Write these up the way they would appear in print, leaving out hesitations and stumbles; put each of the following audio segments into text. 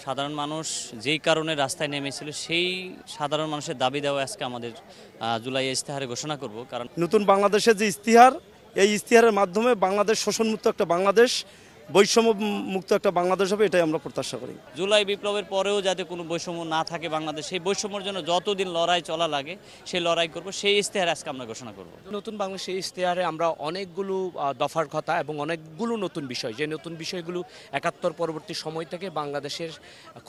সাধারণ মানুষ যেই কারণে রাস্তায় নেমেছিল সেই সাধারণ মানুষের দাবি দেওয়া আজকে আমাদের জুলাই ইশতেহারে ঘোষণা করব। কারণ নতুন বাংলাদেশের যে ইশতেহার, এই ইশতেহারের মাধ্যমে বাংলাদেশ শোষণমুক্ত একটা বাংলাদেশ, বৈষম্য মুক্ত একটা বাংলাদেশ হবে, এটাই আমরা প্রত্যাশা করি। জুলাই বিপ্লবের পরেও যাতে কোনো বৈষম্য না থাকে বাংলাদেশ, সেই বৈষম্যের জন্য যতদিন লড়াই চলা লাগে সেই লড়াই করব, সেই ইশতেহার আজকে আমরা ঘোষণা করব। নতুন বাংলাদেশ ইশতেহারে আমরা অনেকগুলো দফার কথা এবং অনেকগুলো নতুন বিষয়, যে নতুন বিষয়গুলো ৭১ পরবর্তী সময় থেকে বাংলাদেশের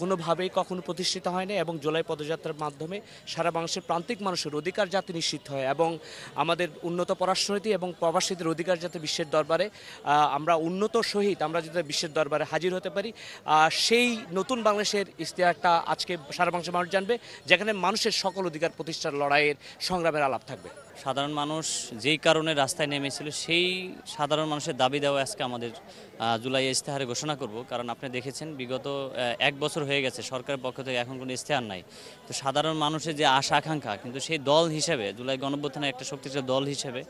কোনোভাবেই কখনো প্রতিষ্ঠিত হয় না এবং জুলাই পদযাত্রার মাধ্যমে সারা বাংলাদেশের প্রান্তিক মানুষের অধিকার যাতে নিশ্চিত হয় এবং আমাদের উন্নত পররাষ্ট্রনীতি এবং প্রবাসীদের অধিকার যাতে বিশ্বের দরবারে আমরা উন্নত সহিত আমরা যাতে বিশ্বের দরবারে হাজির হতে পারি, সেই নতুন বাংলাদেশের ইশতেহারটা আজকে সারা বাংলাদেশের মানুষ জানবে, যেখানে মানুষের সকল অধিকার প্রতিষ্ঠার লড়াইয়ের সংগ্রামের আলাপ থাকবে। সাধারণ মানুষ যেই কারণে রাস্তায় নেমেছিল সেই সাধারণ মানুষের দাবি দেওয়া আজকে আমাদের জুলাই ইশতেহারে ঘোষণা করব। কারণ আপনি দেখেছেন বিগত ১ বছর হয়ে গেছে সরকারের পক্ষ থেকে এখন কোনো ইশতেহার নাই। তো সাধারণ মানুষের যে আশা আকাঙ্ক্ষা, কিন্তু সেই দল হিসেবে জুলাই গণঅভ্যুত্থানের একটা শক্তিশালী দল হিসেবে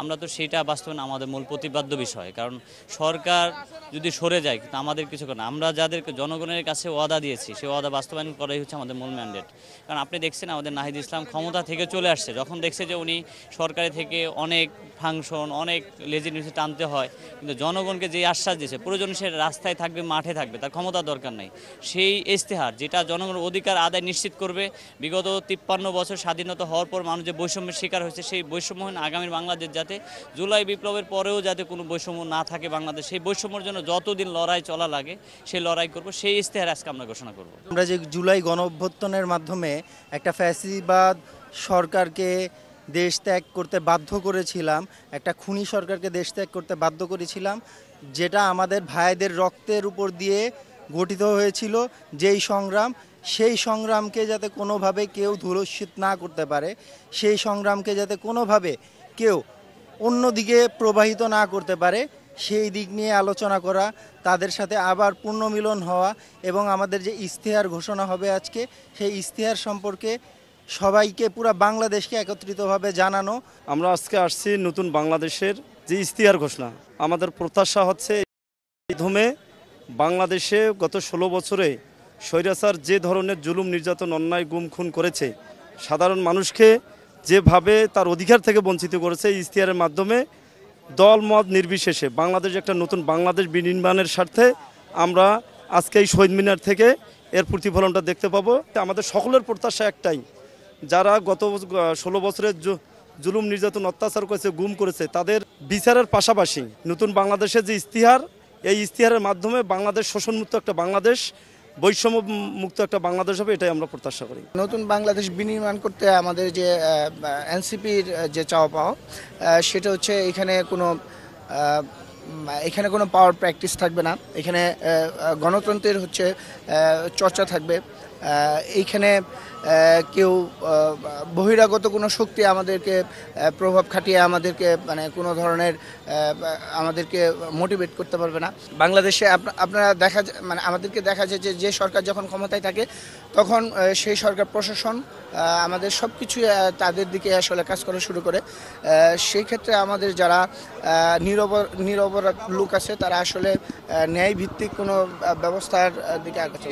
আমরা তো সেইটা বাস্তবায়ন আমাদের মূল প্রতিপাদ্য বিষয়। কারণ সরকার যদি সরে যায় কিন্তু আমাদের কিছু করে না। আমরা যাদেরকে জনগণের কাছে ওয়াদা দিয়েছি সেই ওয়াদা বাস্তবায়ন করাই হচ্ছে আমাদের মূল ম্যান্ডেট। কারণ আপনি দেখছেন আমাদের নাহিদ ইসলাম ক্ষমতা থেকে চলে আসছে, যখন দেখছে যে উনি সরকারি থেকে অনেক ফাংশন, অনেক লেজিটিমেসি টানতে হয়, কিন্তু জনগণকে যে আশ্বাস দিয়েছে প্রয়োজন সে রাস্তায় থাকবে, মাঠে থাকবে, তার ক্ষমতার দরকার নেই, সেই ইশতেহার যেটা জনগণের অধিকার আদায় নিশ্চিত করবে। বিগত ৫৩ বছর স্বাধীনতা হওয়ার পর মানুষ যে বৈষম্যের শিকার হয়েছে, সেই বৈষম্যহীন আগামীর বাংলাদেশ যাতে জুলাই বিপ্লবের পরেও যাতে কোনো বৈষম্য না থাকে বাংলাদেশ, সেই বৈষম্যের জন্য যতদিন লড়াই চলা লাগে সেই লড়াই করব, সেই ইশতেহার আজকে আমরা ঘোষণা করব। আমরা যে জুলাই গণঅভ্যুত্থানের মাধ্যমে একটা ফ্যাসিবাদ সরকারকে দেশ ত্যাগ করতে বাধ্য করেছিলাম, একটা খুনি সরকারকে দেশ ত্যাগ করতে বাধ্য করেছিলাম, যেটা আমাদের ভাইদের রক্তের উপর দিয়ে গঠিত হয়েছিল, যেই সংগ্রাম, সেই সংগ্রামকে যাতে কোনোভাবে কেউ ধূলিসাৎ না করতে পারে, সেই সংগ্রামকে যাতে কোনোভাবে কেউ অন্যদিকে প্রবাহিত না করতে পারে, সেই দিক নিয়ে আলোচনা করা, তাদের সাথে আবার পুনর্মিলন হওয়া এবং আমাদের যে ইশতেহার ঘোষণা হবে আজকে, সেই ইশতেহার সম্পর্কে সবাইকে, পুরো বাংলাদেশকে একত্রিতভাবে জানানো। আমরা আজকে আসছি নতুন বাংলাদেশের যে ইশতেহার ঘোষণা। আমাদের প্রত্যাশা হচ্ছে মাধ্যমে বাংলাদেশে গত ১৬ বছরে স্বৈরাচার যে ধরনের জুলুম, নির্যাতন, অন্যায়, গুম খুন করেছে, সাধারণ মানুষকে যেভাবে তার অধিকার থেকে বঞ্চিত করেছে, এই ইশতেহারের মাধ্যমে দল মত নির্বিশেষে বাংলাদেশ একটা নতুন বাংলাদেশ বিনির্মাণের স্বার্থে আমরা আজকে এই শহীদ মিনার থেকে এর প্রতিফলনটা দেখতে পাবো। আমাদের সকলের প্রত্যাশা একটাই, যারা গত ১৬ বছরের জুলুম, নির্যাতন, অত্যাচার করেছে, গুম করেছে, তাদের বিচারের পাশাপাশি নতুন বাংলাদেশের যে ইশতেহার, এই ইশতেহারের মাধ্যমে বাংলাদেশ শোষণমুক্ত একটা বাংলাদেশ, বৈষম্য মুক্ত একটা বাংলাদেশ হবে, এটাই আমরা প্রত্যাশা করি। নতুন বাংলাদেশ বিনির্মাণ করতে আমাদের যে এনসিপির যে চাওয়া পাওয়া, সেটা হচ্ছে এখানে কোনো পাওয়ার প্র্যাকটিস থাকবে না, এখানে গণতন্ত্রের হচ্ছে চর্চা থাকবে। এইখানে কেউ বহিরাগত কোনো শক্তি আমাদেরকে প্রভাব খাটিয়ে আমাদেরকে কোনো ধরনের আমাদেরকে মোটিভেট করতে পারবে না। বাংলাদেশে আপনারা আমাদেরকে দেখা যায় যে সরকার যখন ক্ষমতায় থাকে তখন সেই সরকার প্রশাসন আমাদের সব কিছু তাদের দিকে আসলে কাজ করা শুরু করে। সেই ক্ষেত্রে আমাদের যারা নিরপরাধ লোক আছে তারা আসলে ন্যায় ভিত্তিক কোনো ব্যবস্থার দিকে আগাচ্ছে।